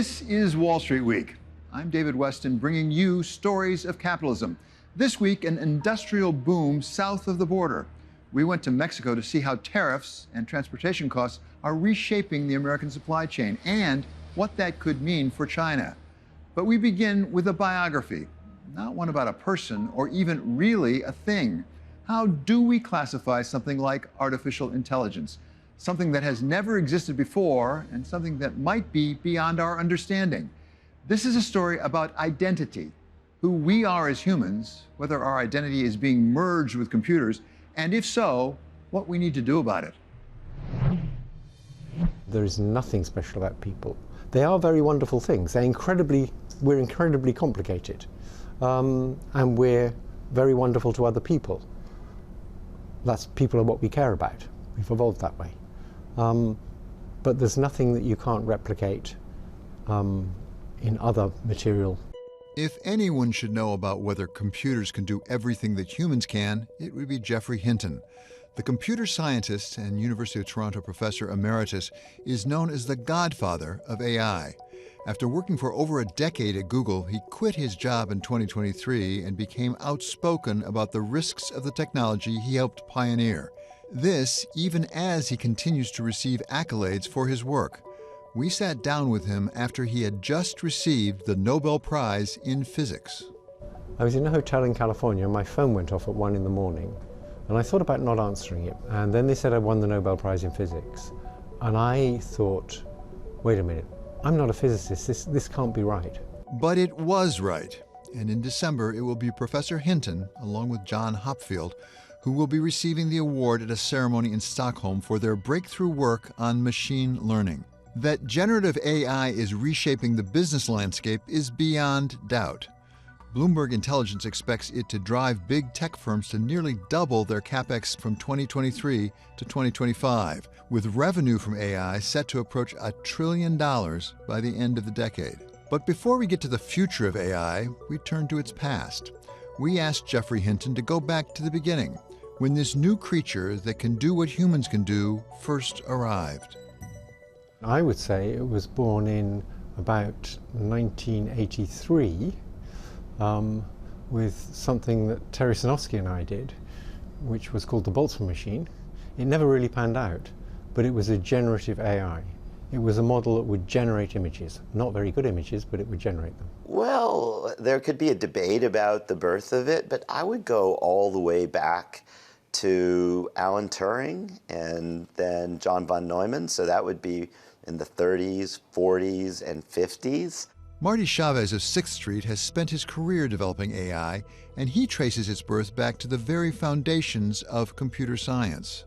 This is Wall Street Week. I'm David Weston, bringing you stories of capitalism. This week, an industrial boom south of the border. We went to Mexico to see how tariffs and transportation costs are reshaping the American supply chain and what that could mean for China. But we begin with a biography, not one about a person or even really a thing. How do we classify something like artificial intelligence? Something that has never existed before and something that might be beyond our understanding. This is a story about identity, who we are as humans, whether our identity is being merged with computers, and if so, what we need to do about it. There is nothing special about people. They are very wonderful things. We're incredibly complicated, and we're very wonderful to other people. People are what we care about. We've evolved that way. But there's nothing that you can't replicate in other material. If anyone should know about whether computers can do everything that humans can, it would be Geoffrey Hinton. The computer scientist and University of Toronto professor emeritus is known as the Godfather of AI. After working for over a decade at Google, he quit his job in 2023 and became outspoken about the risks of the technology he helped pioneer. This, even as he continues to receive accolades for his work. We sat down with him after he had just received the Nobel Prize in physics. I was in a hotel in California, and my phone went off at 1 in the morning, and I thought about not answering it. And then they said I won the Nobel Prize in physics. And I thought, wait a minute, I'm not a physicist, this can't be right. But it was right. And in December, it will be Professor Hinton, along with John Hopfield, who will be receiving the award at a ceremony in Stockholm for their breakthrough work on machine learning. That generative AI is reshaping the business landscape is beyond doubt. Bloomberg Intelligence expects it to drive big tech firms to nearly double their capex from 2023 to 2025, with revenue from AI set to approach $1 trillion by the end of the decade. But before we get to the future of AI, we turn to its past. We asked Geoffrey Hinton to go back to the beginning, when this new creature that can do what humans can do first arrived. I would say it was born in about 1983 with something that Terry Sinofsky and I did, which was called the Boltzmann machine. It never really panned out, but it was a generative AI. It was a model that would generate images. Not very good images, but it would generate them. Well, there could be a debate about the birth of it, but I would go all the way back to Alan Turing and then John von Neumann, so that would be in the 30s, 40s, and 50s. Marty Chavez of 6th Street has spent his career developing AI, and he traces its birth back to the very foundations of computer science.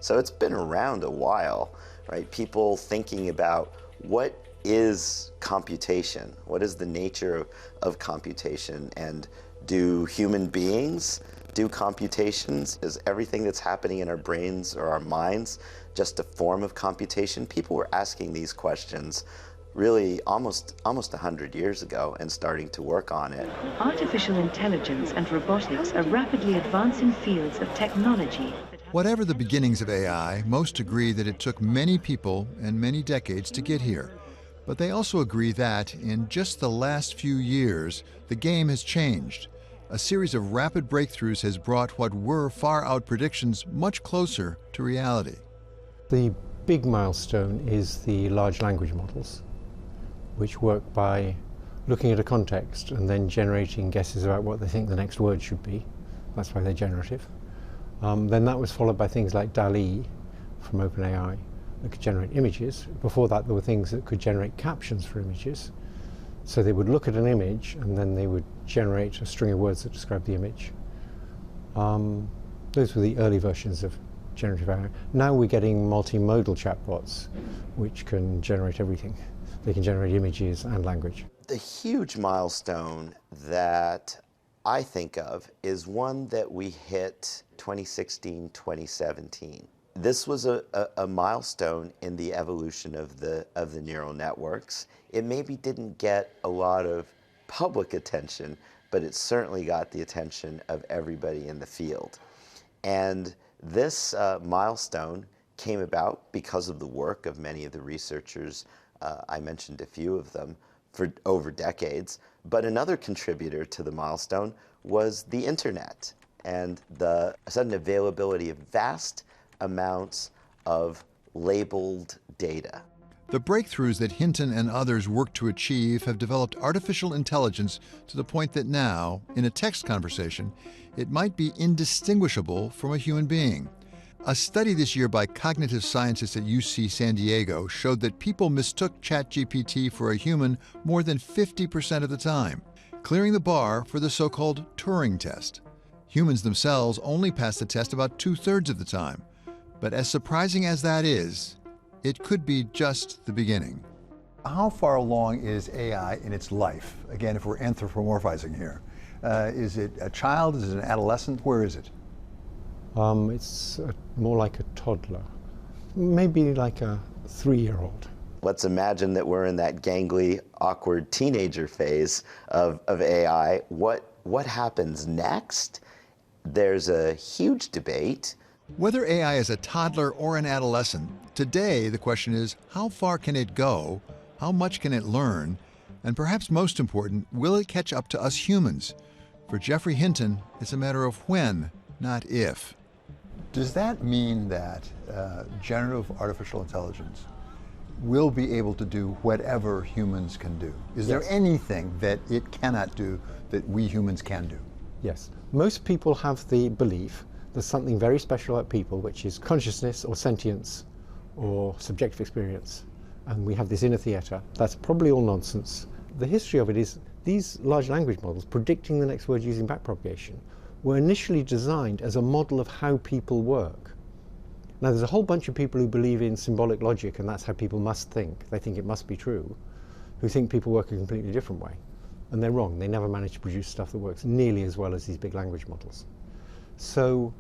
So it's been around a while, right? People thinking about what is computation? What is the nature of computation? And do human beings do computations? Is everything that's happening in our brains or our minds just a form of computation? People were asking these questions really almost 100 years ago and starting to work on it. Artificial intelligence and robotics are rapidly advancing fields of technology. Whatever the beginnings of AI, most agree that it took many people and many decades to get here. But they also agree that, in just the last few years, the game has changed. A series of rapid breakthroughs has brought what were far-out predictions much closer to reality. The big milestone is the large language models, which work by looking at a context and then generating guesses about what they think the next word should be. That's why they're generative. Then that was followed by things like DALL-E from OpenAI that could generate images. Before that, there were things that could generate captions for images. So they would look at an image and then they would generate a string of words that describe the image. Those were the early versions of generative AI. Now we're getting multimodal chatbots, which can generate everything. They can generate images and language. The huge milestone that I think of is one that we hit 2016, 2017. This was a milestone in the evolution of the neural networks. It maybe didn't get a lot of public attention, but it certainly got the attention of everybody in the field. And this milestone came about because of the work of many of the researchers I mentioned a few of them for over decades. But another contributor to the milestone was the internet and the sudden availability of vast amounts of labeled data. The breakthroughs that Hinton and others worked to achieve have developed artificial intelligence to the point that now, in a text conversation, it might be indistinguishable from a human being. A study this year by cognitive scientists at UC San Diego showed that people mistook ChatGPT for a human more than 50% of the time, clearing the bar for the so-called Turing test. Humans themselves only pass the test about 2/3 of the time. But as surprising as that is, it could be just the beginning. How far along is AI in its life? Again, if we're anthropomorphizing here. Is it a child? Is it an adolescent? Where is it? It's more like a toddler, maybe like a 3-year-old. Let's imagine that we're in that gangly, awkward teenager phase of AI. What happens next? There's a huge debate. Whether AI is a toddler or an adolescent, today the question is, how far can it go? How much can it learn? And perhaps most important, will it catch up to us humans? For Geoffrey Hinton, it's a matter of when, not if. Does that mean that generative artificial intelligence will be able to do whatever humans can do? Is there anything that it cannot do that we humans can do? Yes. Most people have the belief there's something very special about people, which is consciousness or sentience or subjective experience. And we have this inner theatre. That's probably all nonsense. The history of it is these large language models predicting the next word using backpropagation were initially designed as a model of how people work. Now, there's a whole bunch of people who believe in symbolic logic, and that's how people must think. They think it must be true, who think people work a completely different way. And they're wrong. They never manage to produce stuff that works nearly as well as these big language models. So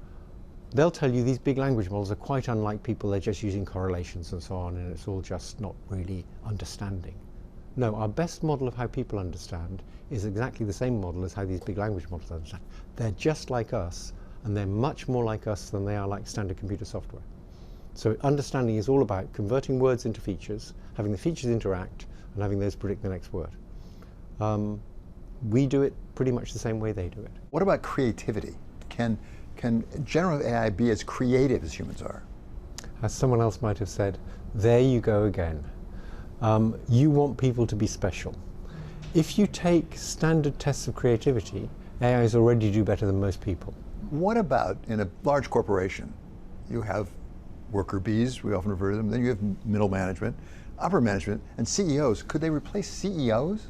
they'll tell you these big language models are quite unlike people. They're just using correlations and so on, and it's all just not really understanding. No, our best model of how people understand is exactly the same model as how these big language models understand. They're just like us, and they're much more like us than they are like standard computer software. So understanding is all about converting words into features, having the features interact, and having those predict the next word. We do it pretty much the same way they do it. What about creativity? Can generative AI be as creative as humans are? As someone else might have said, there you go again. You want people to be special. If you take standard tests of creativity, AIs already do better than most people. What about in a large corporation? You have worker bees, we often refer to them, then you have middle management, upper management, and CEOs. Could they replace CEOs?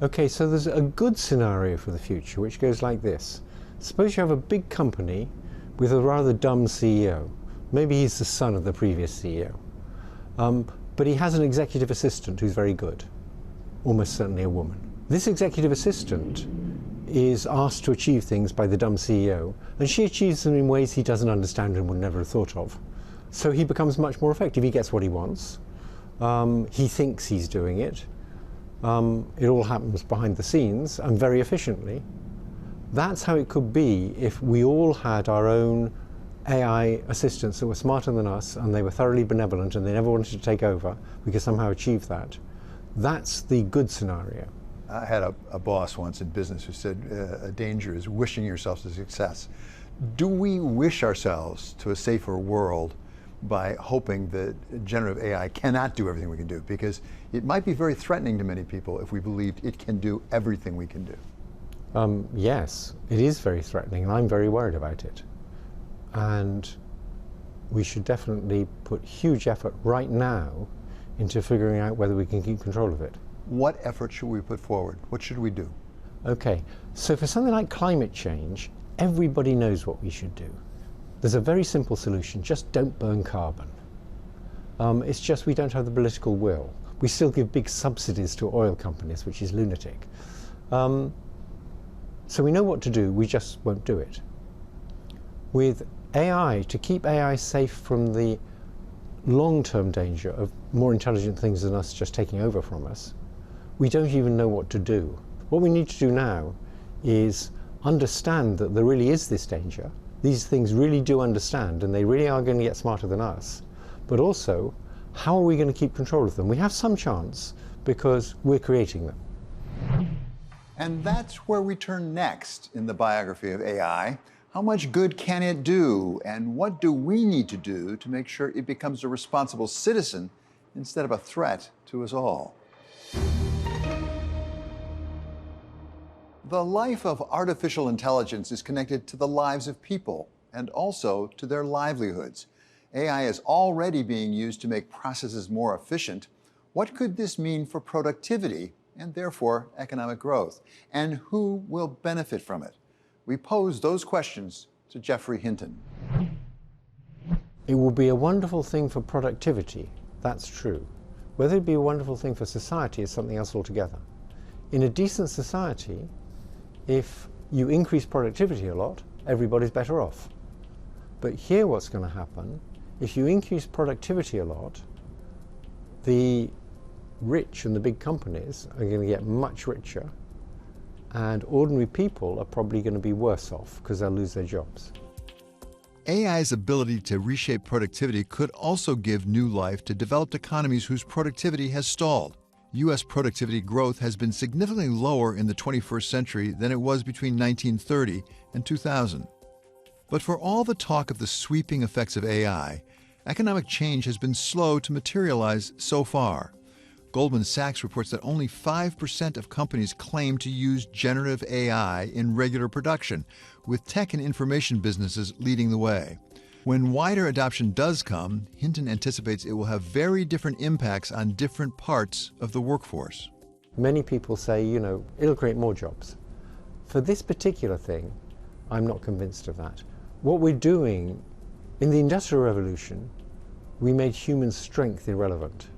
Okay, so there's a good scenario for the future, which goes like this. Suppose you have a big company with a rather dumb CEO. Maybe he's the son of the previous CEO. But he has an executive assistant who's very good, almost certainly a woman. This executive assistant is asked to achieve things by the dumb CEO, and she achieves them in ways he doesn't understand and would never have thought of. So he becomes much more effective. He gets what he wants. He thinks he's doing it. It all happens behind the scenes and very efficiently. That's how it could be if we all had our own AI assistants that were smarter than us, and they were thoroughly benevolent and they never wanted to take over. We could somehow achieve that. That's the good scenario. I had a boss once in business who said a danger is wishing yourself to success. Do we wish ourselves to a safer world by hoping that generative AI cannot do everything we can do? Because it might be very threatening to many people if we believed it can do everything we can do. Yes, it is very threatening, and I'm very worried about it. And we should definitely put huge effort right now into figuring out whether we can keep control of it. What effort should we put forward? What should we do? Okay, so for something like climate change, everybody knows what we should do. There's a very simple solution: just don't burn carbon. It's just we don't have the political will. We still give big subsidies to oil companies, which is lunatic. So we know what to do, we just won't do it. With AI, to keep AI safe from the long-term danger of more intelligent things than us just taking over from us, we don't even know what to do. What we need to do now is understand that there really is this danger. These things really do understand, and they really are going to get smarter than us. But also How are we going to keep control of them? We have some chance because we're creating them. And that's where we turn next in the biography of AI. How much good can it do? And what do we need to do to make sure it becomes a responsible citizen instead of a threat to us all? The life of artificial intelligence is connected to the lives of people and also to their livelihoods. AI is already being used to make processes more efficient. What could this mean for productivity and therefore economic growth? And who will benefit from it? We pose those questions to Geoffrey Hinton. It will be a wonderful thing for productivity, that's true. Whether it be a wonderful thing for society is something else altogether. In a decent society, if you increase productivity a lot, everybody's better off. But here what's going to happen, if you increase productivity a lot, the rich and the big companies are going to get much richer, and ordinary people are probably going to be worse off because they'll lose their jobs. AI's ability to reshape productivity could also give new life to developed economies whose productivity has stalled. U.S. productivity growth has been significantly lower in the 21st century than it was between 1930 and 2000. But for all the talk of the sweeping effects of AI, economic change has been slow to materialize so far. Goldman Sachs reports that only 5% of companies claim to use generative AI in regular production, with tech and information businesses leading the way. When wider adoption does come, Hinton anticipates it will have very different impacts on different parts of the workforce. Many people say, it'll create more jobs. For this particular thing, I'm not convinced of that. What we're doing, in the Industrial Revolution, we made human strength irrelevant.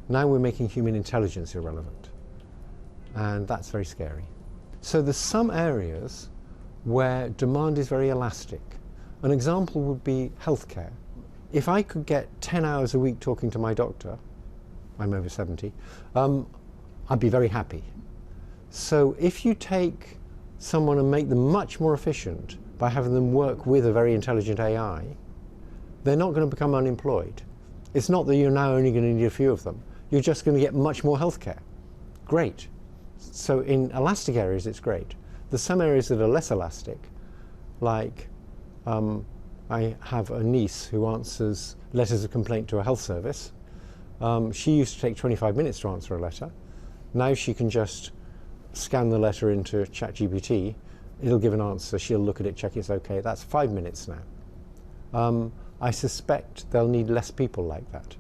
Now we're making human intelligence irrelevant. And that's very scary. So there's some areas where demand is very elastic. An example would be healthcare. If I could get 10 hours a week talking to my doctor, I'm over 70, I'd be very happy. So if you take someone and make them much more efficient by having them work with a very intelligent AI, they're not going to become unemployed. It's not that you're now only going to need a few of them. You're just going to get much more healthcare. Great. So in elastic areas, it's great. There's some areas that are less elastic, like I have a niece who answers letters of complaint to a health service. She used to take 25 minutes to answer a letter. Now she can just scan the letter into ChatGPT. It'll give an answer. She'll look at it, check it's okay. That's 5 minutes now. I suspect they'll need less people like that.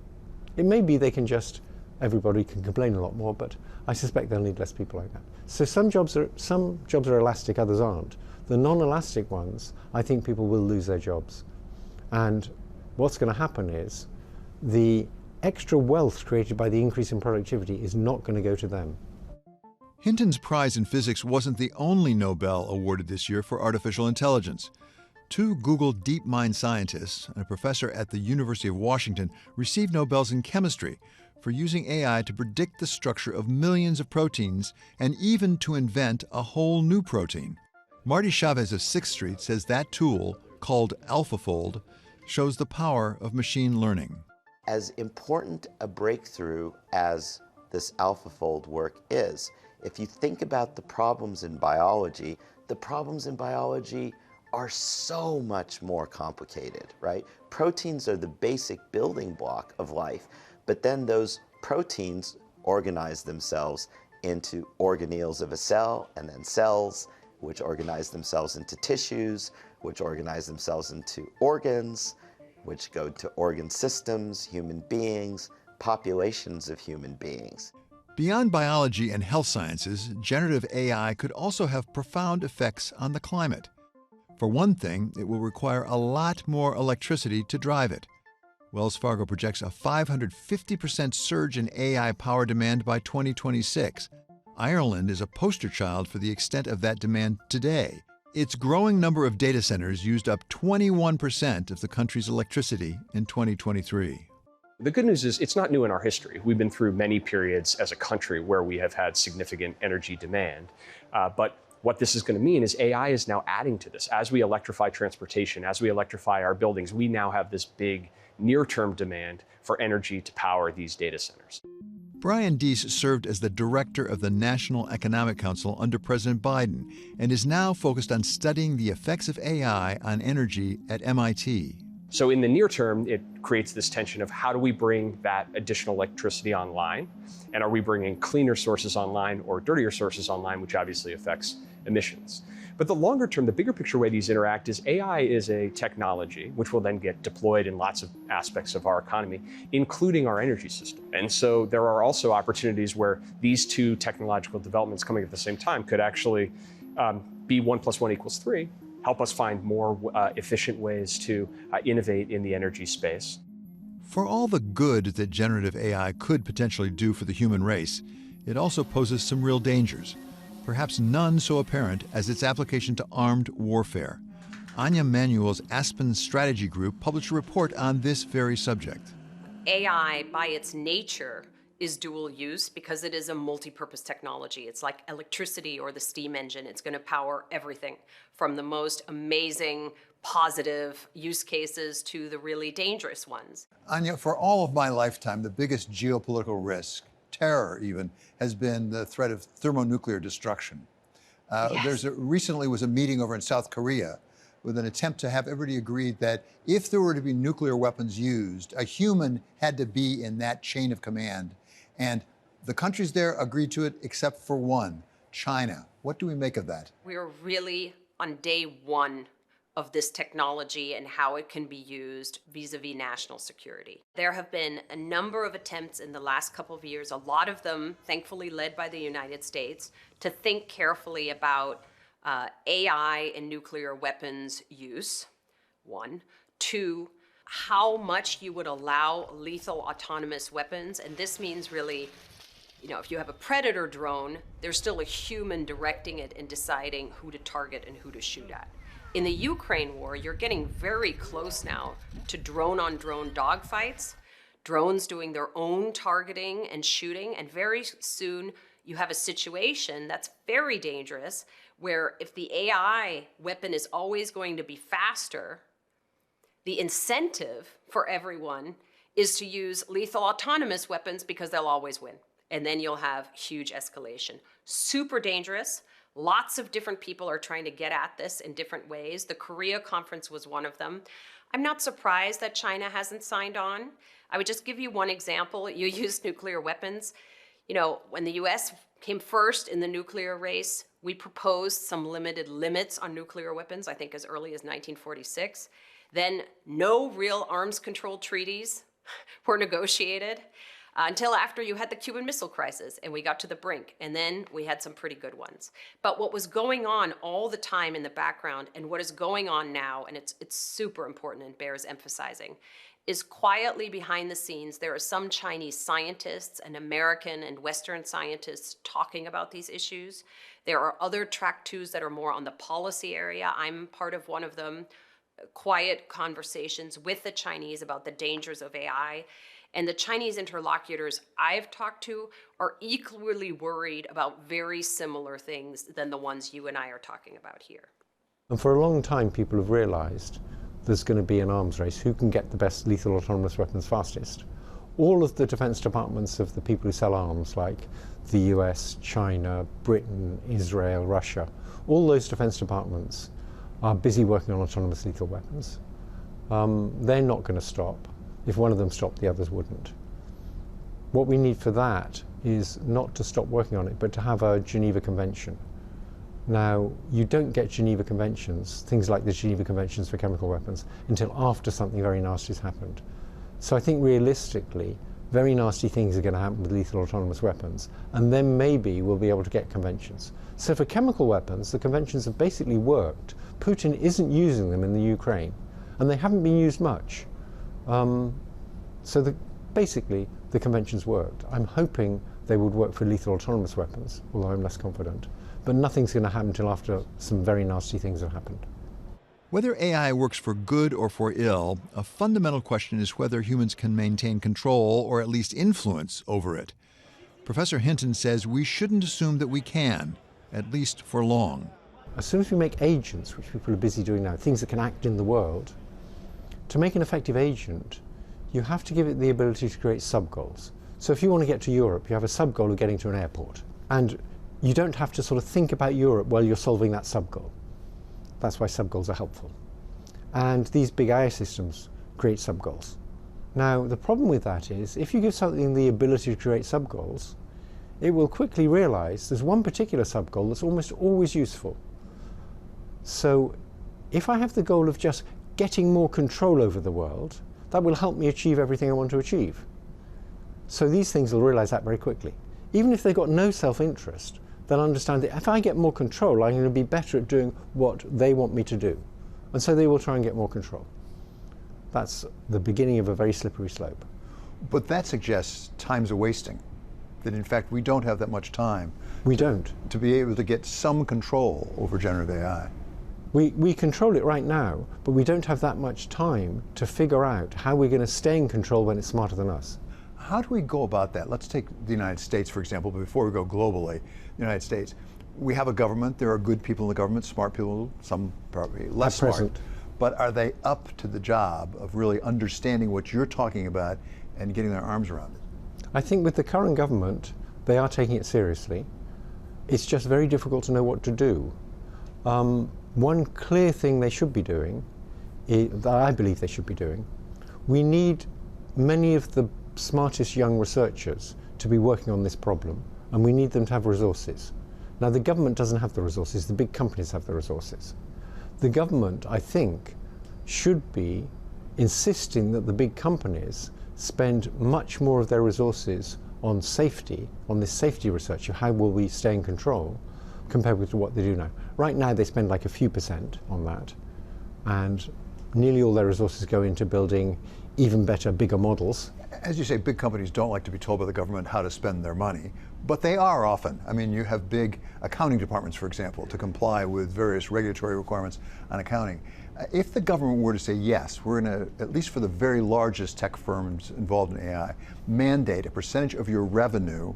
It may be everybody can complain a lot more, but I suspect they'll need less people like that. So some jobs are elastic, others aren't. The non-elastic ones, I think people will lose their jobs. And what's going to happen is the extra wealth created by the increase in productivity is not going to go to them. Hinton's prize in physics wasn't the only Nobel awarded this year for artificial intelligence. Two Google DeepMind scientists and a professor at the University of Washington received Nobels in chemistry for using AI to predict the structure of millions of proteins and even to invent a whole new protein. Marty Chavez of Sixth Street says that tool, called AlphaFold, shows the power of machine learning. As important a breakthrough as this AlphaFold work is, if you think about the problems in biology are so much more complicated, right? Proteins are the basic building block of life, but then those proteins organize themselves into organelles of a cell, and then cells, which organize themselves into tissues, which organize themselves into organs, which go to organ systems, human beings, populations of human beings. Beyond biology and health sciences, generative AI could also have profound effects on the climate. For one thing, it will require a lot more electricity to drive it. Wells Fargo projects a 550% surge in AI power demand by 2026. Ireland is a poster child for the extent of that demand today. Its growing number of data centers used up 21% of the country's electricity in 2023. The good news is it's not new in our history. We've been through many periods as a country where we have had significant energy demand. But what this is going to mean is AI is now adding to this. As we electrify transportation, as we electrify our buildings, we now have this big near-term demand for energy to power these data centers. Brian Deese served as the director of the National Economic Council under President Biden and is now focused on studying the effects of AI on energy at MIT. So in the near term, it creates this tension of how do we bring that additional electricity online? And are we bringing cleaner sources online or dirtier sources online, which obviously affects emissions? But the longer term, the bigger picture way these interact is AI is a technology which will then get deployed in lots of aspects of our economy, including our energy system. And so there are also opportunities where these two technological developments coming at the same time could actually be 1 + 1 = 3, help us find more efficient ways to innovate in the energy space. For all the good that generative AI could potentially do for the human race, it also poses some real dangers, perhaps none so apparent as its application to armed warfare. Anya Manuel's Aspen Strategy Group published a report on this very subject. AI, by its nature, is dual use because it is a multi-purpose technology. It's like electricity or the steam engine. It's going to power everything from the most amazing, positive use cases to the really dangerous ones. Anya, for all of my lifetime, the biggest geopolitical risk, terror even, has been the threat of thermonuclear destruction. Yes. Recently was a meeting over in South Korea with an attempt to have everybody agree that if there were to be nuclear weapons used, a human had to be in that chain of command. And the countries there agreed to it except for one, China. What do we make of that? We are really on day one of this technology and how it can be used vis-a-vis national security. There have been a number of attempts in the last couple of years, a lot of them thankfully led by the United States, to think carefully about AI and nuclear weapons use, 1. 2, how much you would allow lethal autonomous weapons, and this means really, if you have a Predator drone, there's still a human directing it and deciding who to target and who to shoot at. In the Ukraine war, you're getting very close now to drone-on-drone dogfights, drones doing their own targeting and shooting, and very soon you have a situation that's very dangerous where if the AI weapon is always going to be faster, the incentive for everyone is to use lethal autonomous weapons because they'll always win. And then you'll have huge escalation. Super dangerous. Lots of different people are trying to get at this in different ways. The Korea conference was one of them. I'm not surprised that China hasn't signed on. I would just give you one example. You use nuclear weapons. When the US came first in the nuclear race, we proposed some limited limits on nuclear weapons, I think as early as 1946. Then no real arms control treaties were negotiated until after you had the Cuban Missile Crisis and we got to the brink, and then we had some pretty good ones. But what was going on all the time in the background and what is going on now, and it's super important and bears emphasizing, is quietly behind the scenes, there are some Chinese scientists and American and Western scientists talking about these issues. There are other track twos that are more on the policy area. I'm part of one of them, quiet conversations with the Chinese about the dangers of AI. And the Chinese interlocutors I've talked to are equally worried about very similar things than the ones you and I are talking about here. And for a long time, people have realized there's going to be an arms race. Who can get the best lethal autonomous weapons fastest? All of the defense departments of the people who sell arms, like the US, China, Britain, Israel, Russia, all those defense departments are busy working on autonomous lethal weapons. They're not going to stop. If one of them stopped, the others wouldn't. What we need for that is not to stop working on it, but to have a Geneva Convention. Now, you don't get Geneva Conventions, things like the Geneva Conventions for chemical weapons, until after something very nasty has happened. So I think realistically, very nasty things are going to happen with lethal autonomous weapons, and then maybe we'll be able to get conventions. So for chemical weapons, the conventions have basically worked. Putin isn't using them in the Ukraine, and they haven't been used much. Basically, the conventions worked. I'm hoping they would work for lethal autonomous weapons, although I'm less confident. But nothing's going to happen until after some very nasty things have happened. Whether AI works for good or for ill, a fundamental question is whether humans can maintain control or at least influence over it. Professor Hinton says we shouldn't assume that we can, at least for long. As soon as we make agents, which people are busy doing now, things that can act in the world, to make an effective agent, you have to give it the ability to create sub-goals. So if you want to get to Europe, you have a sub-goal of getting to an airport. And you don't have to sort of think about Europe while you're solving that sub-goal. That's why sub-goals are helpful. And these big AI systems create sub-goals. Now, the problem with that is, if you give something the ability to create sub-goals, it will quickly realize there's one particular sub-goal that's almost always useful. So if I have the goal of just getting more control over the world, that will help me achieve everything I want to achieve. So these things will realize that very quickly. Even if they've got no self-interest, they'll understand that if I get more control, I'm going to be better at doing what they want me to do. And so they will try and get more control. That's the beginning of a very slippery slope. But that suggests time's a wasting, that in fact we don't have that much time. We don't. To be able to get some control over generative AI. We control it right now, but we don't have that much time to figure out how we're going to stay in control when it's smarter than us. How do we go about that? Let's take the United States, for example, but before we go globally, the United States. We have a government, there are good people in the government, smart people, some probably less smart. But are they up to the job of really understanding what you're talking about and getting their arms around it? I think with the current government, they are taking it seriously. It's just very difficult to know what to do. One clear thing they should be doing, that I believe they should be doing, we need many of the smartest young researchers to be working on this problem, and we need them to have resources. Now, the government doesn't have the resources, the big companies have the resources. The government, I think, should be insisting that the big companies spend much more of their resources on safety, on this safety research of how will we stay in control, compared with what they do now. Right now they spend like a few % on that, and nearly all their resources go into building even better, bigger models. As you say, big companies don't like to be told by the government how to spend their money, but they are often. I mean, you have big accounting departments, for example, to comply with various regulatory requirements on accounting. If the government were to say, yes, we're going to, at least for the very largest tech firms involved in AI, mandate a percentage of your revenue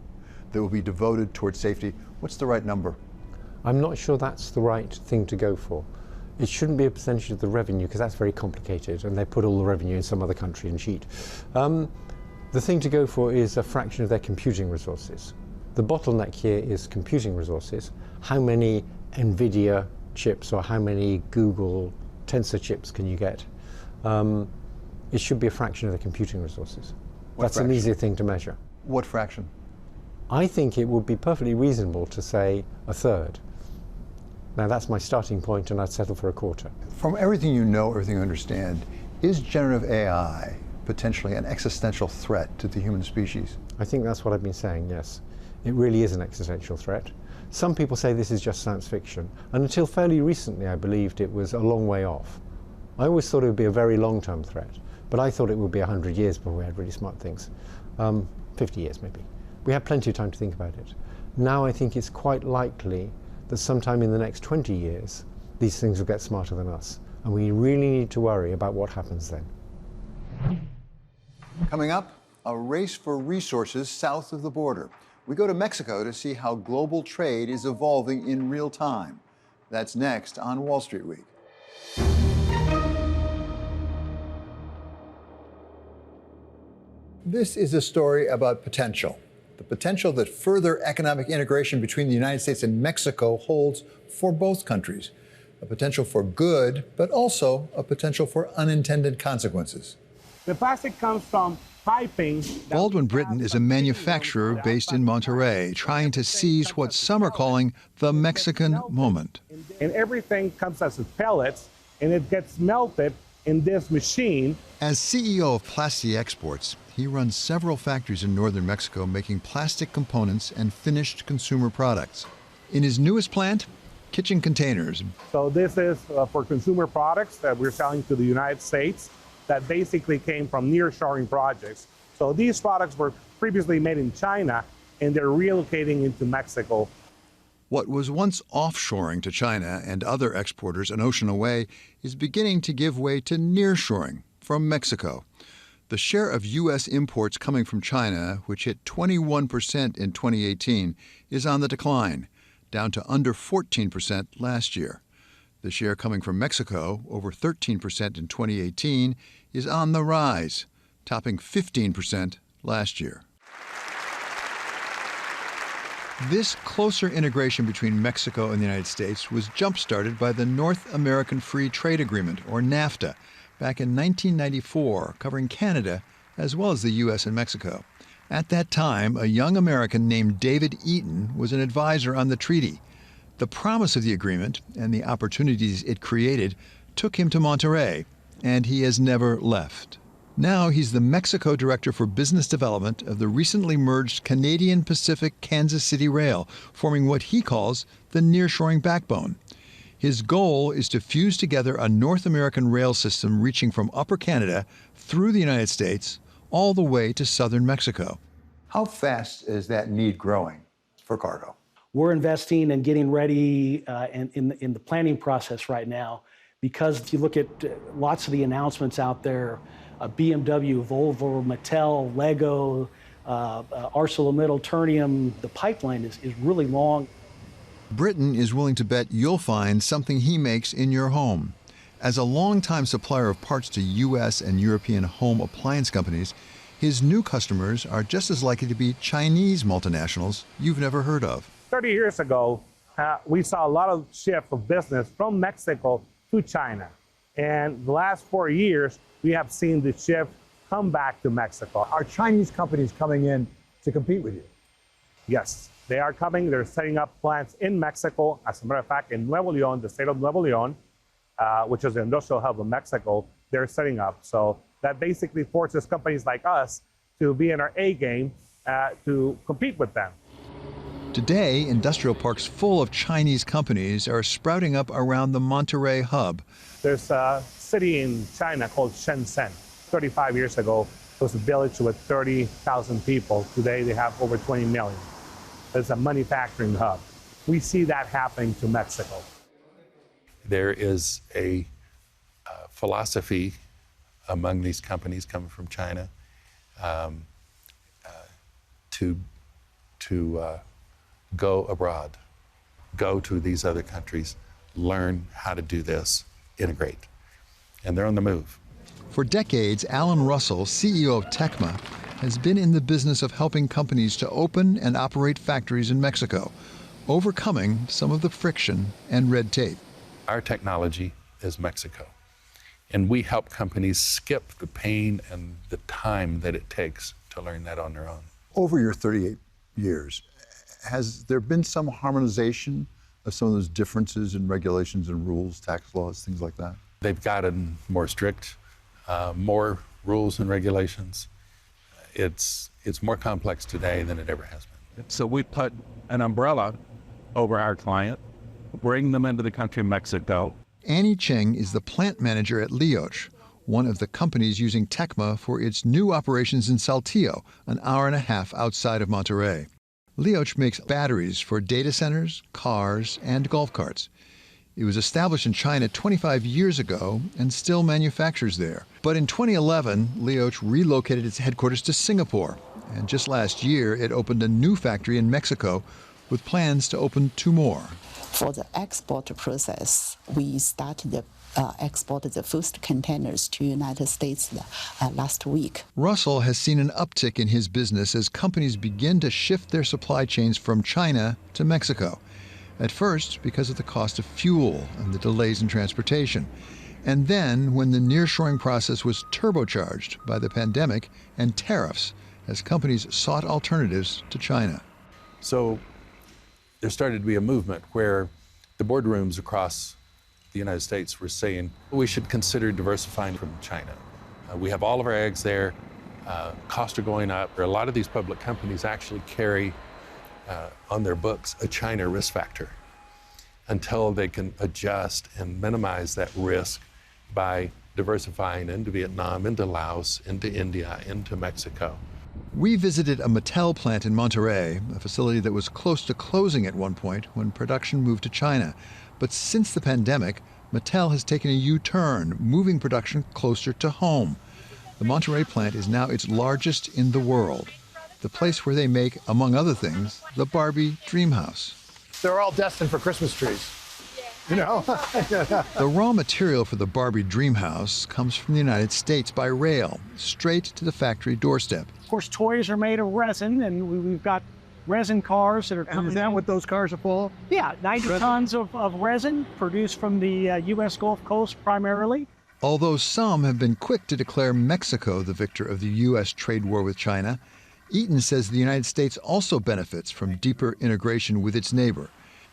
that will be devoted towards safety, what's the right number? I'm not sure that's the right thing to go for. It shouldn't be a percentage of the revenue, because that's very complicated, and they put all the revenue in some other country and cheat. The thing to go for is a fraction of their computing resources. The bottleneck here is computing resources. How many NVIDIA chips or how many Google Tensor chips can you get? It should be a fraction of the computing resources. That's an easier thing to measure. What fraction? I think it would be perfectly reasonable to say a third. Now, that's my starting point, and I'd settle for a quarter. From everything you know, everything you understand, is generative AI potentially an existential threat to the human species? I think that's what I've been saying, yes. It really is an existential threat. Some people say this is just science fiction, and until fairly recently I believed it was a long way off. I always thought it would be a very long-term threat, but I thought it would be 100 years before we had really smart things. 50 years maybe. We had plenty of time to think about it. Now I think it's quite likely that sometime in the next 20 years, these things will get smarter than us. And we really need to worry about what happens then. Coming up, a race for resources south of the border. We go to Mexico to see how global trade is evolving in real time. That's next on Wall Street Week. This is a story about potential. The potential that further economic integration between the United States and Mexico holds for both countries. A potential for good, but also a potential for unintended consequences. The plastic comes from piping. Baldwin Britton is a manufacturer based in Monterrey, trying to seize what some are calling the Mexican moment. And everything comes as pellets, and it gets melted in this machine. As CEO of Plasti Exports, he runs several factories in northern Mexico making plastic components and finished consumer products. In his newest plant, kitchen containers. So this is for consumer products that we're selling to the United States that basically came from nearshoring projects. So these products were previously made in China, and they're relocating into Mexico. What was once offshoring to China and other exporters an ocean away is beginning to give way to nearshoring from Mexico. The share of U.S. imports coming from China, which hit 21% in 2018, is on the decline, down to under 14% last year. The share coming from Mexico, over 13% in 2018, is on the rise, topping 15% last year. This closer integration between Mexico and the United States was jump-started by the North American Free Trade Agreement, or NAFTA, back in 1994, covering Canada as well as the U.S. and Mexico. At that time, a young American named David Eaton was an advisor on the treaty. The promise of the agreement and the opportunities it created took him to Monterrey, and he has never left. Now he's the Mexico Director for Business Development of the recently merged Canadian Pacific Kansas City Rail, forming what he calls the nearshoring backbone. His goal is to fuse together a North American rail system reaching from Upper Canada through the United States all the way to southern Mexico. How fast is that need growing for cargo? We're investing and getting ready in the planning process right now, because if you look at lots of the announcements out there, BMW, Volvo, Mattel, Lego, ArcelorMittal, Ternium, the pipeline is really long. Britain is willing to bet you'll find something he makes in your home. As a longtime supplier of parts to U.S. and European home appliance companies, his new customers are just as likely to be Chinese multinationals you've never heard of. 30 years ago, we saw a lot of shift of business from Mexico to China. And the last 4 years, we have seen the shift come back to Mexico. Are Chinese companies coming in to compete with you? Yes, they are coming. They're setting up plants in Mexico. As a matter of fact, in Nuevo León, the state of Nuevo León, which is the industrial hub of Mexico, they're setting up. So that basically forces companies like us to be in our A game to compete with them. Today, industrial parks full of Chinese companies are sprouting up around the Monterrey hub. There's a city in China called Shenzhen. 35 years ago, it was a village with 30,000 people. Today, they have over 20 million. It's a manufacturing hub. We see that happening to Mexico. There is a philosophy among these companies coming from China to go abroad, go to these other countries, learn how to do this, integrate. And they're on the move. For decades, Alan Russell, CEO of Tecma, has been in the business of helping companies to open and operate factories in Mexico, overcoming some of the friction and red tape. Our technology is Mexico, and we help companies skip the pain and the time that it takes to learn that on their own. Over your 38 years, has there been some harmonization of some of those differences in regulations and rules, tax laws, things like that? They've gotten more strict, more rules and regulations. It's more complex today than it ever has been. So we put an umbrella over our client, bring them into the country of Mexico. Annie Cheng is the plant manager at Lioch, one of the companies using Tecma for its new operations in Saltillo, an hour and a half outside of Monterrey. Lioch makes batteries for data centers, cars, and golf carts. It was established in China 25 years ago and still manufactures there. But in 2011, Lioch relocated its headquarters to Singapore. And just last year, it opened a new factory in Mexico with plans to open 2 more. For the export process, we started exported the first containers to the United States last week. Russell has seen an uptick in his business as companies begin to shift their supply chains from China to Mexico. At first, because of the cost of fuel and the delays in transportation. And then when the nearshoring process was turbocharged by the pandemic and tariffs as companies sought alternatives to China. So there started to be a movement where the boardrooms across the United States were saying, we should consider diversifying from China. We have all of our eggs there. Costs are going up. A lot of these public companies actually carry on their books a China risk factor until they can adjust and minimize that risk by diversifying into Vietnam, into Laos, into India, into Mexico. We visited a Mattel plant in Monterrey, a facility that was close to closing at one point when production moved to China. But since the pandemic, Mattel has taken a U-turn, moving production closer to home. The Monterrey plant is now its largest in the world, the place where they make, among other things, the Barbie dream house. They're all destined for Christmas trees. You know? The raw material for the Barbie dream house comes from the United States by rail, straight to the factory doorstep. Of course, toys are made of resin, and we've got resin cars that are coming. Is that what those cars are full of? Yeah, 90 tons of resin produced from the U.S. Gulf Coast primarily. Although some have been quick to declare Mexico the victor of the U.S. trade war with China, Eaton says the United States also benefits from deeper integration with its neighbor.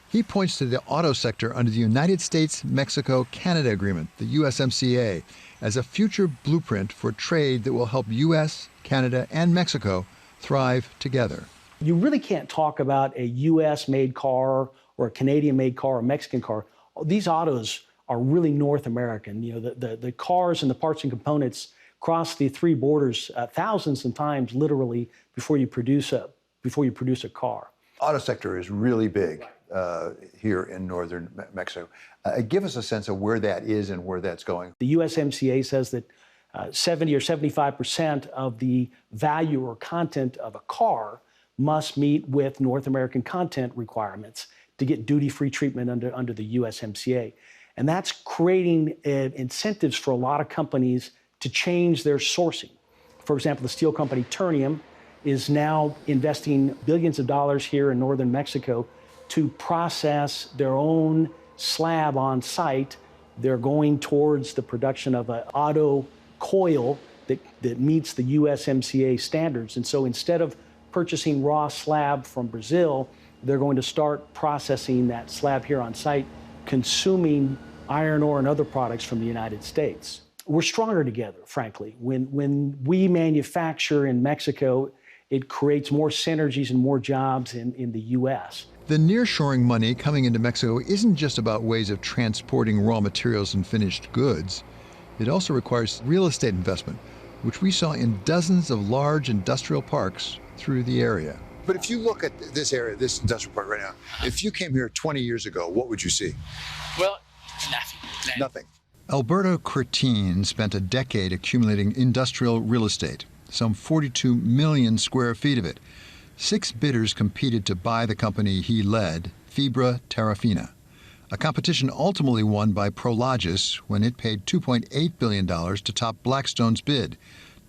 He points to the auto sector under the United States-Mexico-Canada Agreement, the USMCA, as a future blueprint for trade that will help U.S., Canada, and Mexico thrive together. You really can't talk about a U.S.-made car or a Canadian-made car or a Mexican car. These autos are really North American. You know, the cars and the parts and components cross the three borders thousands of times, literally, before you produce a car. Auto sector is really big here in northern Mexico. Give us a sense of where that is and where that's going. The USMCA says that 70 or 75% of the value or content of a car must meet with North American content requirements to get duty-free treatment under the USMCA. And that's creating incentives for a lot of companies to change their sourcing. For example, the steel company Ternium is now investing billions of dollars here in northern Mexico to process their own slab on site. They're going towards the production of an auto coil that meets the USMCA standards. And so instead of purchasing raw slab from Brazil, they're going to start processing that slab here on site, consuming iron ore and other products from the United States. We're stronger together, frankly. When we manufacture in Mexico, it creates more synergies and more jobs in the U.S. The nearshoring money coming into Mexico isn't just about ways of transporting raw materials and finished goods. It also requires real estate investment, which we saw in dozens of large industrial parks through the area. But if you look at this area, this industrial park right now, if you came here 20 years ago, what would you see? Well, nothing. Nothing. Alberto Curtin spent a decade accumulating industrial real estate, some 42 million square feet of it. 6 bidders competed to buy the company he led, Fibra Terrafina, a competition ultimately won by Prologis when it paid $2.8 billion to top Blackstone's bid,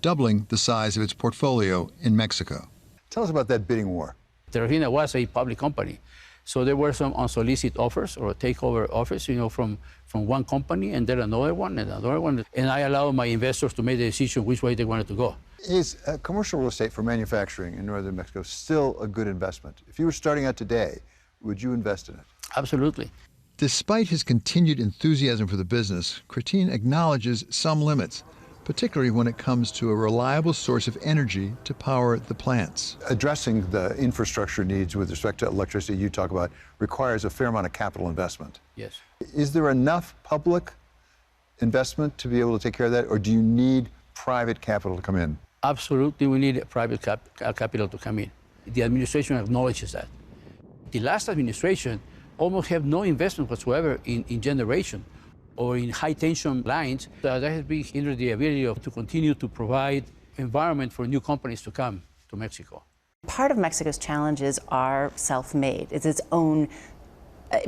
doubling the size of its portfolio in Mexico. Tell us about that bidding war. Terrafina was a public company, so there were some unsolicited offers or takeover offers, from one company and then another one and another one. And I allowed my investors to make the decision which way they wanted to go. Is commercial real estate for manufacturing in northern Mexico still a good investment? If you were starting out today, would you invest in it? Absolutely. Despite his continued enthusiasm for the business, Curtin acknowledges some limits, particularly when it comes to a reliable source of energy to power the plants. Addressing the infrastructure needs with respect to electricity you talk about requires a fair amount of capital investment. Yes. Is there enough public investment to be able to take care of that, or do you need private capital to come in? Absolutely, we need private capital to come in. The administration acknowledges that. The last administration almost have no investment whatsoever in generation or in high-tension lines. That has been hindered the ability to continue to provide environment for new companies to come to Mexico. Part of Mexico's challenges are self-made. It's its own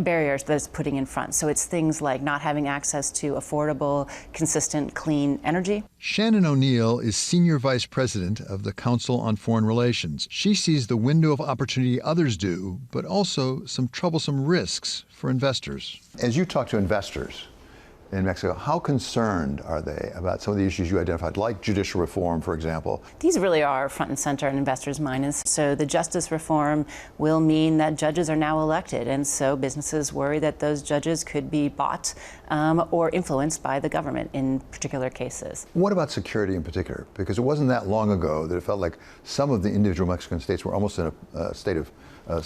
barriers that it's putting in front. So it's things like not having access to affordable, consistent, clean energy. Shannon O'Neill is Senior Vice President of the Council on Foreign Relations. She sees the window of opportunity others do, but also some troublesome risks for investors. As you talk to investors in Mexico, how concerned are they about some of the issues you identified, like judicial reform, for example? These really are front and center in investors' minds. So the justice reform will mean that judges are now elected, and so businesses worry that those judges could be bought or influenced by the government in particular cases. What about security in particular? Because it wasn't that long ago that it felt like some of the individual Mexican states were almost in a state of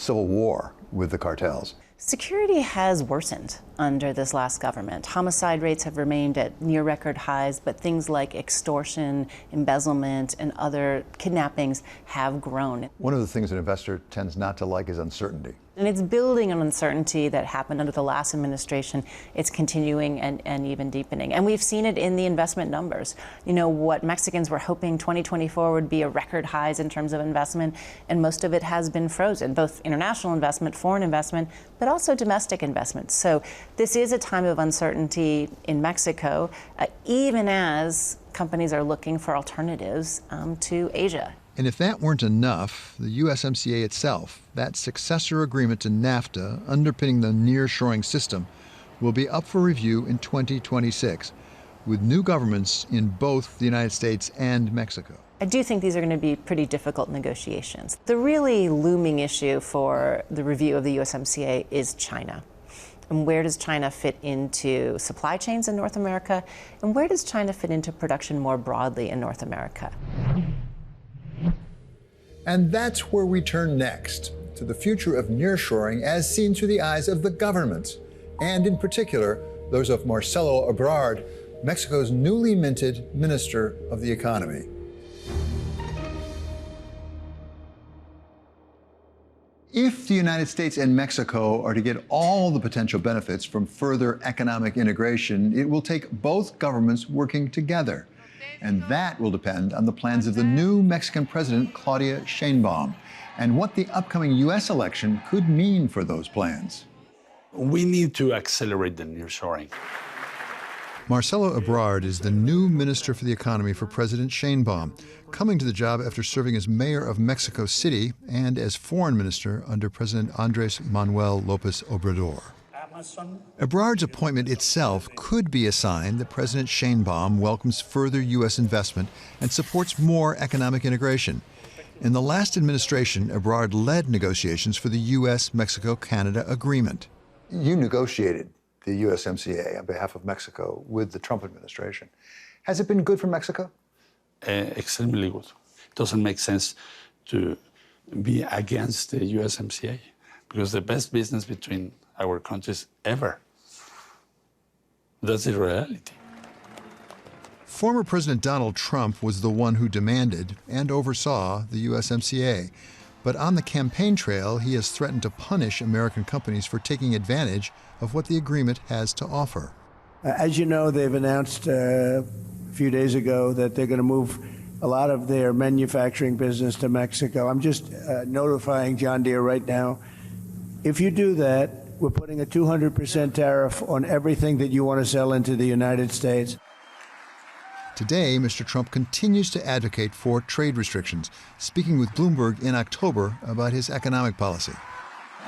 civil war with the cartels. Security has worsened under this last government. Homicide rates have remained at near record highs, but things like extortion, embezzlement, and other kidnappings have grown. One of the things an investor tends not to like is uncertainty. And it's building an uncertainty that happened under the last administration. It's continuing and even deepening. And we've seen it in the investment numbers. You know, what Mexicans were hoping 2024 would be a record highs in terms of investment, and most of it has been frozen, both international investment, foreign investment, but also domestic investment. So this is a time of uncertainty in Mexico, even as companies are looking for alternatives to Asia. And if that weren't enough, the USMCA itself, that successor agreement to NAFTA underpinning the nearshoring system, will be up for review in 2026, with new governments in both the United States and Mexico. I do think these are going to be pretty difficult negotiations. The really looming issue for the review of the USMCA is China. And where does China fit into supply chains in North America? And where does China fit into production more broadly in North America? And that's where we turn next, to the future of nearshoring as seen through the eyes of the governments, and in particular, those of Marcelo Ebrard, Mexico's newly minted Minister of the Economy. If the United States and Mexico are to get all the potential benefits from further economic integration, it will take both governments working together. And that will depend on the plans of the new Mexican president, Claudia Sheinbaum, and what the upcoming U.S. election could mean for those plans. We need to accelerate the nearshoring. Marcelo Ebrard is the new Minister for the Economy for President Sheinbaum, coming to the job after serving as mayor of Mexico City and as foreign minister under President Andrés Manuel López Obrador. Ebrard's appointment itself could be a sign that President Sheinbaum welcomes further U.S. investment and supports more economic integration. In the last administration, Ebrard led negotiations for the U.S.-Mexico-Canada agreement. You negotiated the USMCA on behalf of Mexico with the Trump administration. Has it been good for Mexico? Extremely good. It doesn't make sense to be against the USMCA because the best business between our countries ever. That's the reality. Former President Donald Trump was the one who demanded and oversaw the USMCA. But on the campaign trail, he has threatened to punish American companies for taking advantage of what the agreement has to offer. As you know, they've announced a few days ago that they're going to move a lot of their manufacturing business to Mexico. I'm just notifying John Deere right now. If you do that, we're putting a 200% tariff on everything that you want to sell into the United States. Today, Mr. Trump continues to advocate for trade restrictions, speaking with Bloomberg in October about his economic policy.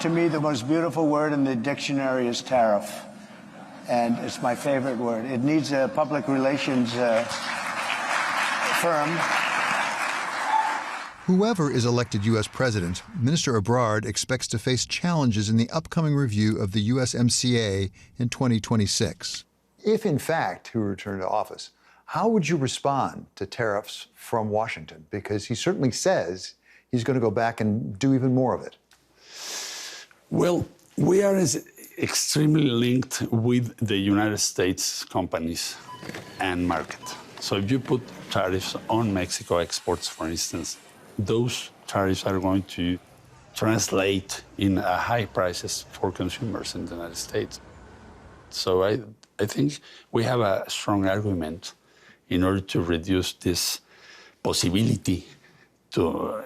To me, the most beautiful word in the dictionary is tariff, and it's my favorite word. It needs a public relations firm. Whoever is elected U.S. president, Minister Ebrard expects to face challenges in the upcoming review of the USMCA in 2026. If, in fact, he returned to office, how would you respond to tariffs from Washington? Because he certainly says he's going to go back and do even more of it. Well, we are extremely linked with the United States companies and market. So if you put tariffs on Mexico exports, for instance, those tariffs are going to translate in high prices for consumers in the United States. So I think we have a strong argument in order to reduce this possibility to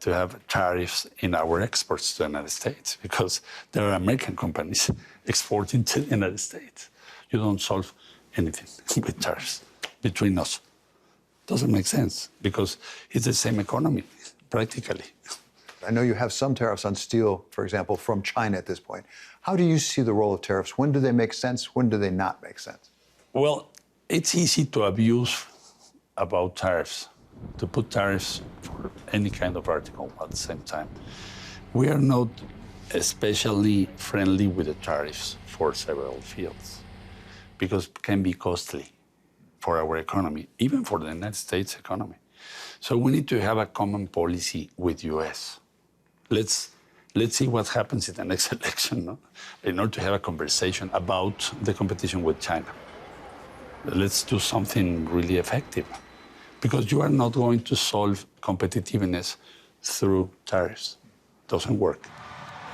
have tariffs in our exports to the United States, because there are American companies exporting to the United States. You don't solve anything with tariffs between us. Doesn't make sense, because it's the same economy, practically. I know you have some tariffs on steel, for example, from China at this point. How do you see the role of tariffs? When do they make sense? When do they not make sense? Well, it's easy to abuse about tariffs, to put tariffs for any kind of article at the same time. We are not especially friendly with the tariffs for several fields, because it can be costly for our economy, even for the United States economy. So we need to have a common policy with US. Let's let's see what happens in the next election, no? In order to have a conversation about the competition with China. Let's do something really effective, because you are not going to solve competitiveness through tariffs. Doesn't work.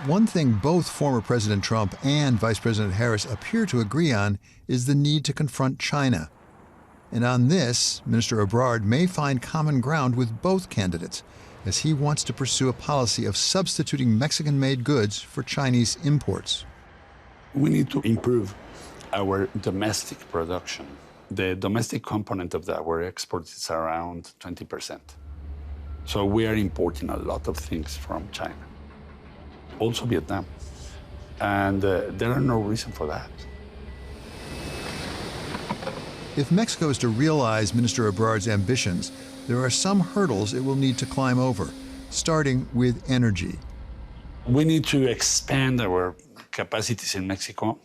One thing both former President Trump and Vice President Harris appear to agree on is the need to confront China. And on this, Minister Ebrard may find common ground with both candidates, as he wants to pursue a policy of substituting Mexican-made goods for Chinese imports. We need to improve our domestic production. The domestic component of our exports is around 20%. So we are importing a lot of things from China, also Vietnam. And there are no reason for that. If Mexico is to realize Minister Ebrard's ambitions, there are some hurdles it will need to climb over, starting with energy. We need to expand our capacities in Mexico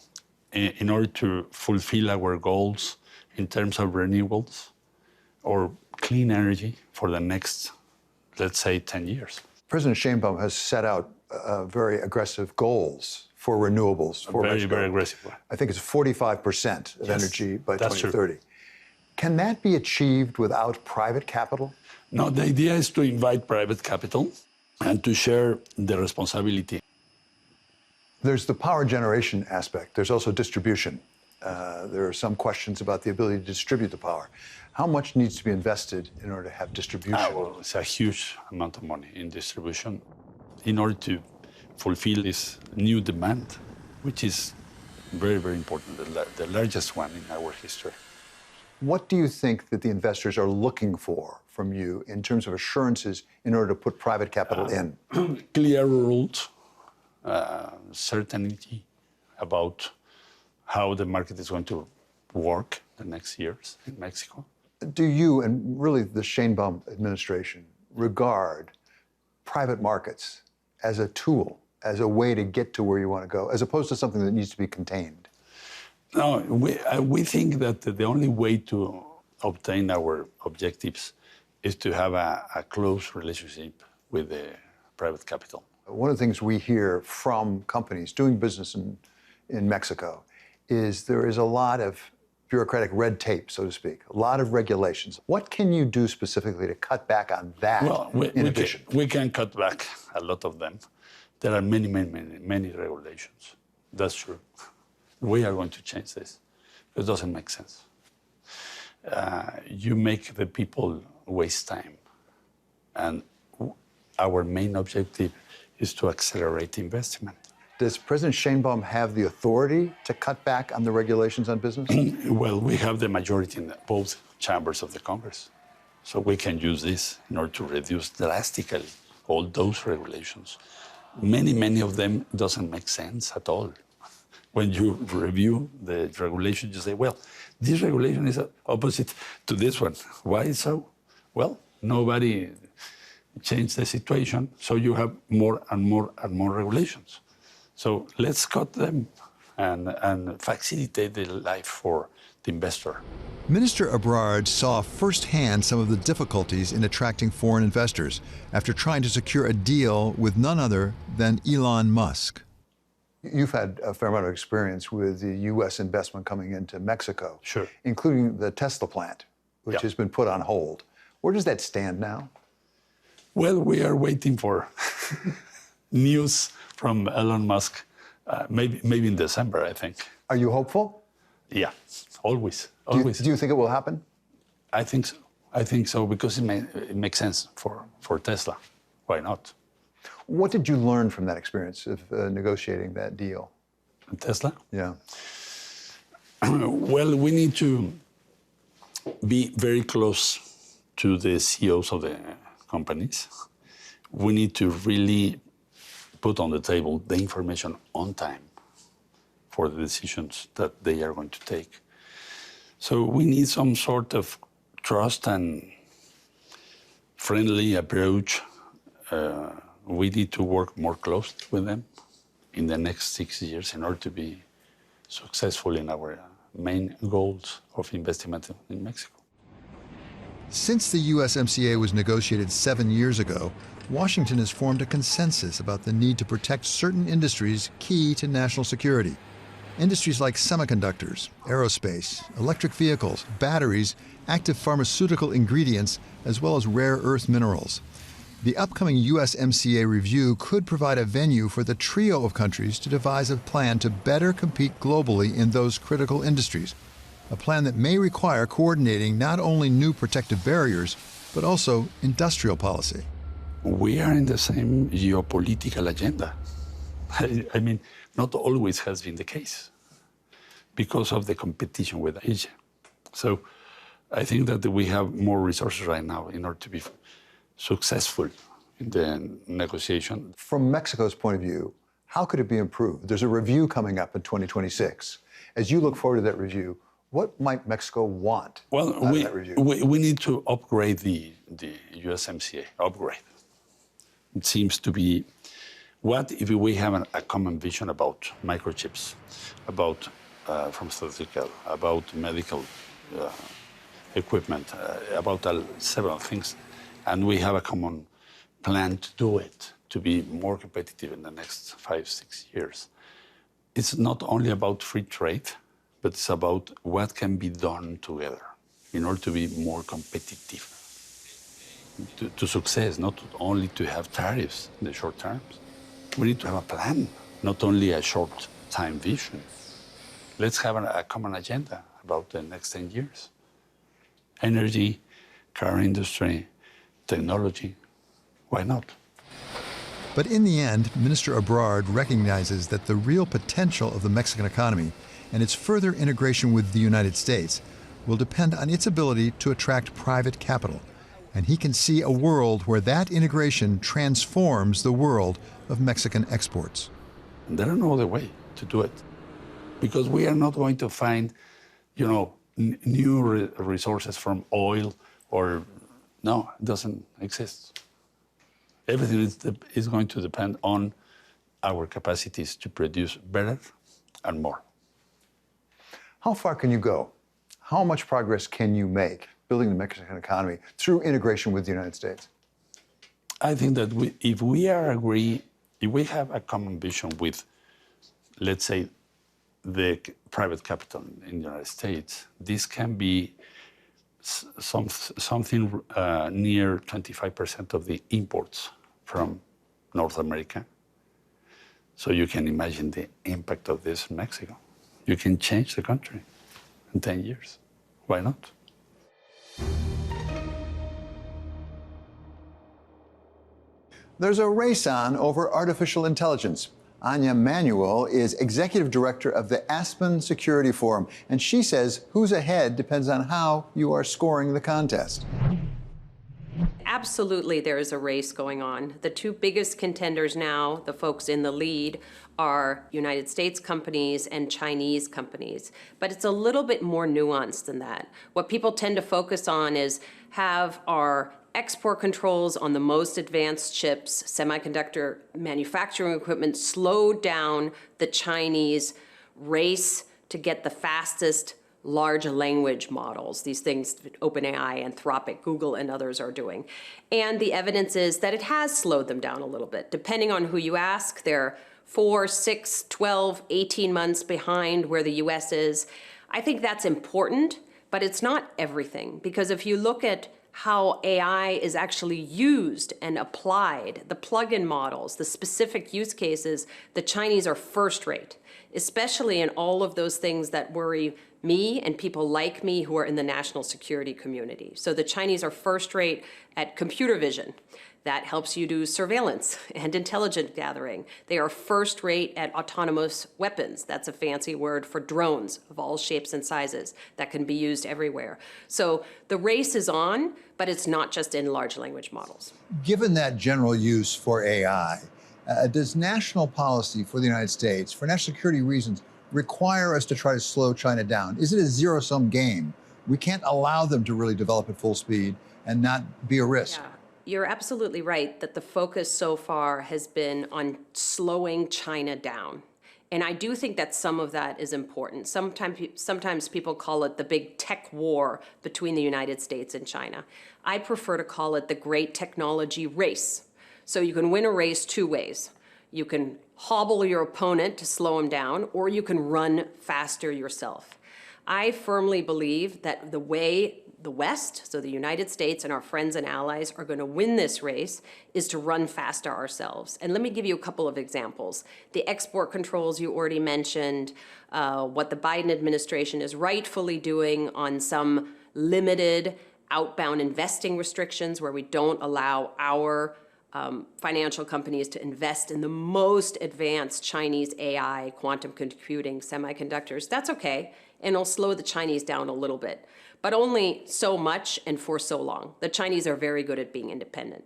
in order to fulfill our goals in terms of renewables or clean energy for the next, let's say, 10 years. President Sheinbaum has set out very aggressive goals for renewables for Mexico. Very aggressive. I think it's 45% of energy by 2030. True. Can that be achieved without private capital? No, the idea is to invite private capital and to share the responsibility. There's the power generation aspect. There's also distribution. There are some questions about the ability to distribute the power. How much needs to be invested in order to have distribution? Well, it's a huge amount of money in distribution in order to fulfill this new demand, which is very, very important, the largest one in our history. What do you think that the investors are looking for from you in terms of assurances in order to put private capital in? Clear rules, certainty about how the market is going to work the next years in Mexico. Do you, and really the Sheinbaum administration, regard private markets as a tool, as a way to get to where you want to go, as opposed to something that needs to be contained? No, we think that the only way to obtain our objectives is to have a close relationship with the private capital. One of the things we hear from companies doing business in Mexico is there is a lot of bureaucratic red tape, so to speak, a lot of regulations. What can you do specifically to cut back on that inhibition? We can cut back a lot of them. There are many regulations. That's true. We are going to change this. It doesn't make sense. You make the people waste time. And our main objective is to accelerate investment. Does President Sheinbaum have the authority to cut back on the regulations on business? Well, we have the majority in both chambers of the Congress. So we can use this in order to reduce drastically all those regulations. Many of them doesn't make sense at all. When you review the regulation, you say, well, this regulation is opposite to this one. Why so? Well, nobody changed the situation, so you have more and more regulations. So let's cut them and facilitate the life for the investor. Minister Ebrard saw firsthand some of the difficulties in attracting foreign investors after trying to secure a deal with none other than Elon Musk. You've had a fair amount of experience with the U.S. investment coming into Mexico, sure, including the Tesla plant, which has been put on hold. Where does that stand now? Well, we are waiting for news from Elon Musk, maybe in December, I think. Are you hopeful? Yeah, always. Do you think it will happen? I think so. I think so because it makes sense for Tesla. Why not? What did you learn from that experience of negotiating that deal? Tesla? Yeah. Well, we need to be very close to the CEOs of the companies. We need to really put on the table the information on time for the decisions that they are going to take. So we need some sort of trust and friendly approach. We need to work more closely with them in the next 6 years in order to be successful in our main goals of investment in Mexico. Since the USMCA was negotiated 7 years ago, Washington has formed a consensus about the need to protect certain industries key to national security. Industries like semiconductors, aerospace, electric vehicles, batteries, active pharmaceutical ingredients, as well as rare earth minerals. The upcoming USMCA review could provide a venue for the trio of countries to devise a plan to better compete globally in those critical industries, a plan that may require coordinating not only new protective barriers, but also industrial policy. We are in the same geopolitical agenda. I mean, not always has been the case because of the competition with Asia. So I think that we have more resources right now in order to be successful in the negotiation. From Mexico's point of view, how could it be improved? There's a review coming up in 2026. As you look forward to that review, what might Mexico want out of that review? We need to upgrade the USMCA, upgrade. It seems to be, what if we have a common vision about microchips, about pharmaceutical, about medical equipment, about several things, and we have a common plan to do it, to be more competitive in the next 5-6 years. It's not only about free trade, but it's about what can be done together in order to be more competitive. To success, not only to have tariffs in the short term. We need to have a plan, not only a short-time vision. Let's have a common agenda about the next 10 years. Energy, car industry, technology, why not? But in the end, Minister Ebrard recognizes that the real potential of the Mexican economy and its further integration with the United States will depend on its ability to attract private capital. And he can see a world where that integration transforms the world of Mexican exports. There are no other way to do it, because we are not going to find, new resources from oil or, no, it doesn't exist. Everything is going to depend on our capacities to produce better and more. How far can you go? How much progress can you make building the Mexican economy through integration with the United States? I think that if we have a common vision with, let's say, the private capital in the United States, this can be something near 25% of the imports from North America. So you can imagine the impact of this in Mexico. You can change the country in 10 years. Why not? There's a race on over artificial intelligence. Anya Manuel is executive director of the Aspen Security Forum, and she says who's ahead depends on how you are scoring the contest. Absolutely, there is a race going on. The two biggest contenders now, the folks in the lead, are United States companies and Chinese companies. But it's a little bit more nuanced than that. What people tend to focus on is, have our export controls on the most advanced chips, semiconductor manufacturing equipment, slowed down the Chinese race to get the fastest large language models, these things OpenAI, Anthropic, Google, and others are doing. And the evidence is that it has slowed them down a little bit. Depending on who you ask, they're 4, 6, 12, 18 months behind where the US is. I think that's important, but it's not everything. Because if you look at how AI is actually used and applied, the plug-in models, the specific use cases, the Chinese are first rate, especially in all of those things that worry me and people like me who are in the national security community. So the Chinese are first rate at computer vision. That helps you do surveillance and intelligence gathering. They are first rate at autonomous weapons. That's a fancy word for drones of all shapes and sizes that can be used everywhere. So the race is on, but it's not just in large language models. Given that general use for AI, does national policy for the United States, for national security reasons, require us to try to slow China down? Is it a zero-sum game? We can't allow them to really develop at full speed and not be a risk. Yeah. You're absolutely right that the focus so far has been on slowing China down. And I do think that some of that is important. Sometimes people call it the big tech war between the United States and China. I prefer to call it the great technology race. So you can win a race two ways. You can hobble your opponent to slow him down, or you can run faster yourself. I firmly believe that the way the West, so the United States and our friends and allies, are going to win this race is to run faster ourselves. And let me give you a couple of examples. The export controls you already mentioned, what the Biden administration is rightfully doing on some limited outbound investing restrictions where we don't allow our financial companies to invest in the most advanced Chinese AI, quantum computing, semiconductors. That's okay, and it'll slow the Chinese down a little bit, but only so much and for so long. The Chinese are very good at being independent.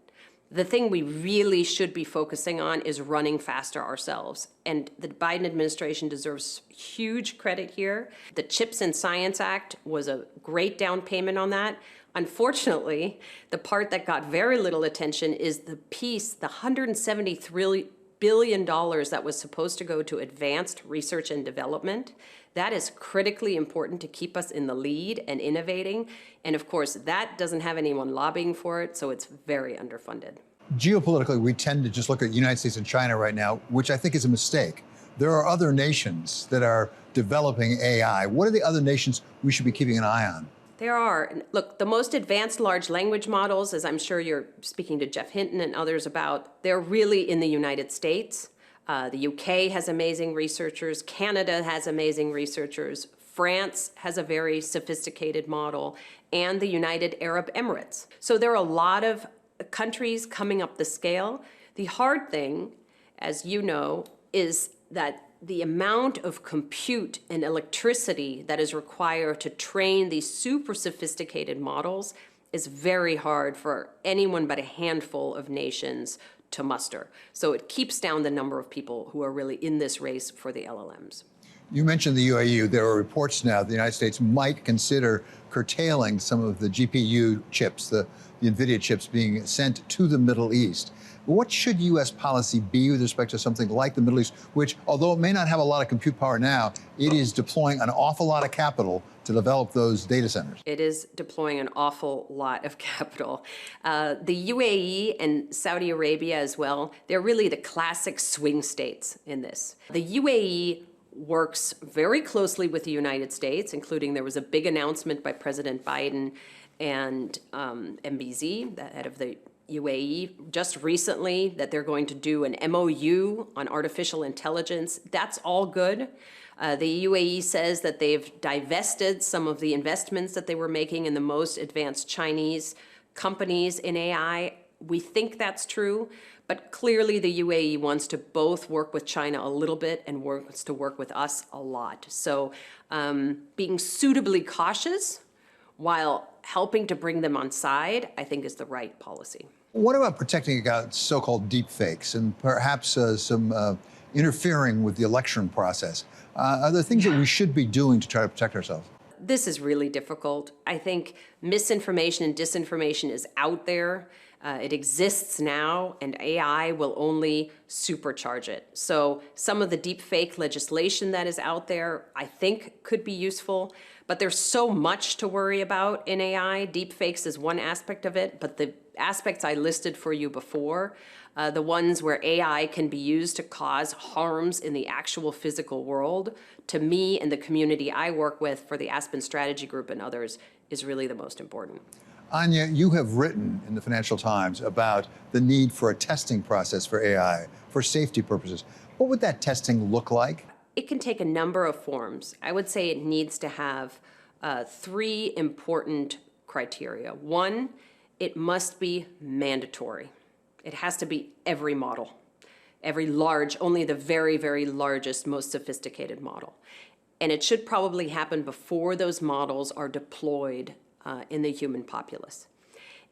The thing we really should be focusing on is running faster ourselves. And the Biden administration deserves huge credit here. The CHIPS and Science Act was a great down payment on that. Unfortunately, the part that got very little attention is the piece, the $173 billion that was supposed to go to advanced research and development. That is critically important to keep us in the lead and innovating. And of course, that doesn't have anyone lobbying for it, so it's very underfunded. Geopolitically, we tend to just look at the United States and China right now, which I think is a mistake. There are other nations that are developing AI. What are the other nations we should be keeping an eye on? There are. Look, the most advanced large language models, as I'm sure you're speaking to Geoff Hinton and others about, they're really in the United States. The UK has amazing researchers. Canada has amazing researchers. France has a very sophisticated model, and the United Arab Emirates. So there are a lot of countries coming up the scale. The hard thing, as you know, is that the amount of compute and electricity that is required to train these super sophisticated models is very hard for anyone but a handful of nations to muster. So it keeps down the number of people who are really in this race for the LLMs. You mentioned the UAE. There are reports now that the United States might consider curtailing some of the GPU chips, the NVIDIA chips being sent to the Middle East. What should U.S. policy be with respect to something like the Middle East, which, although it may not have a lot of compute power now, it is deploying an awful lot of capital to develop those data centers? It is deploying an awful lot of capital. The UAE and Saudi Arabia as well, they're really the classic swing states in this. The UAE works very closely with the United States, including there was a big announcement by President Biden and MBZ, the head of the UAE, just recently that they're going to do an MOU on artificial intelligence. That's all good. The UAE says that they've divested some of the investments that they were making in the most advanced Chinese companies in AI. We think that's true, but clearly the UAE wants to both work with China a little bit and wants to work with us a lot. So being suitably cautious while helping to bring them on side, I think is the right policy. What about protecting against so-called deep fakes and perhaps some interfering with the election process? Are there things that we should be doing to try to protect ourselves? This is really difficult. I think misinformation and disinformation is out there. It exists now, and AI will only supercharge it. So some of the deep fake legislation that is out there, I think, could be useful. But there's so much to worry about in AI. Deep fakes is one aspect of it, but the aspects I listed for you before, the ones where AI can be used to cause harms in the actual physical world, to me and the community I work with for the Aspen Strategy Group and others, is really the most important. Anya, you have written in the Financial Times about the need for a testing process for AI for safety purposes. What would that testing look like? It can take a number of forms. I would say it needs to have three important criteria. One, it must be mandatory. It has to be every model, every large, only the very, very largest, most sophisticated model. And it should probably happen before those models are deployed in the human populace.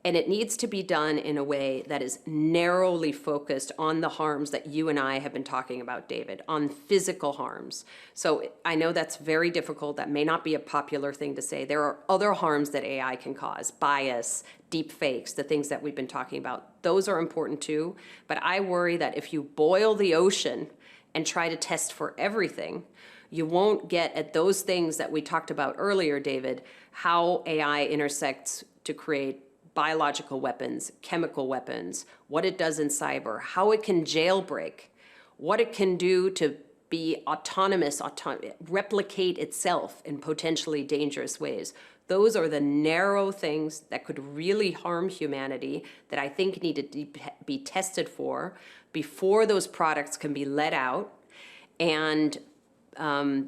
And it needs to be done in a way that is narrowly focused on the harms that you and I have been talking about, David, on physical harms. So I know that's very difficult. That may not be a popular thing to say. There are other harms that AI can cause, bias, deep fakes, the things that we've been talking about. Those are important too. But I worry that if you boil the ocean and try to test for everything, you won't get at those things that we talked about earlier, David, how AI intersects to create biological weapons, chemical weapons, what it does in cyber, how it can jailbreak, what it can do to be autonomous, replicate itself in potentially dangerous ways. Those are the narrow things that could really harm humanity that I think need to be tested for before those products can be let out and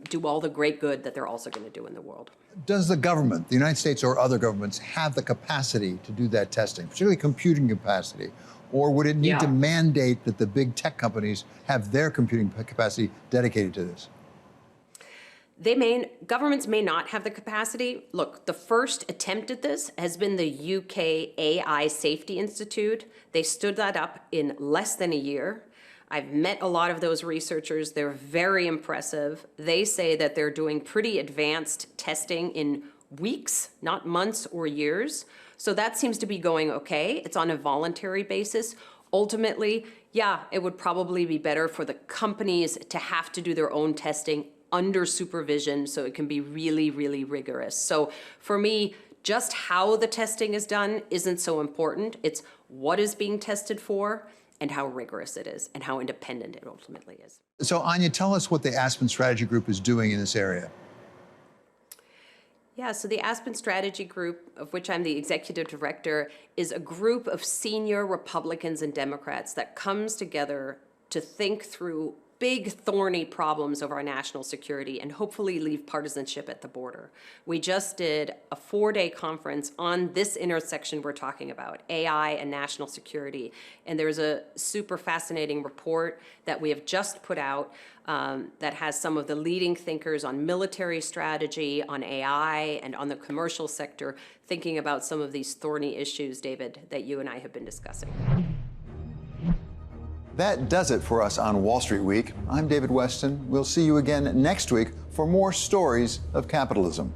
do all the great good that they're also going to do in the world. Does the government, the United States or other governments, have the capacity to do that testing, particularly computing capacity? Or would it need to mandate that the big tech companies have their computing capacity dedicated to this? Governments may not have the capacity. Look, the first attempt at this has been the UK AI Safety Institute. They stood that up in less than a year. I've met a lot of those researchers. They're very impressive. They say that they're doing pretty advanced testing in weeks, not months or years. So that seems to be going okay. It's on a voluntary basis. Ultimately, yeah, it would probably be better for the companies to have to do their own testing under supervision so it can be really, really rigorous. So for me, just how the testing is done isn't so important. It's what is being tested for and how rigorous it is and how independent it ultimately is. So Anya, tell us what the Aspen Strategy Group is doing in this area. Yeah, so the Aspen Strategy Group, of which I'm the executive director, is a group of senior Republicans and Democrats that comes together to think through big, thorny problems of our national security and hopefully leave partisanship at the border. We just did a 4-day conference on this intersection we're talking about, AI and national security. And there's a super fascinating report that we have just put out that has some of the leading thinkers on military strategy, on AI, and on the commercial sector, thinking about some of these thorny issues, David, that you and I have been discussing. That does it for us on Wall Street Week. I'm David Weston. We'll see you again next week for more stories of capitalism.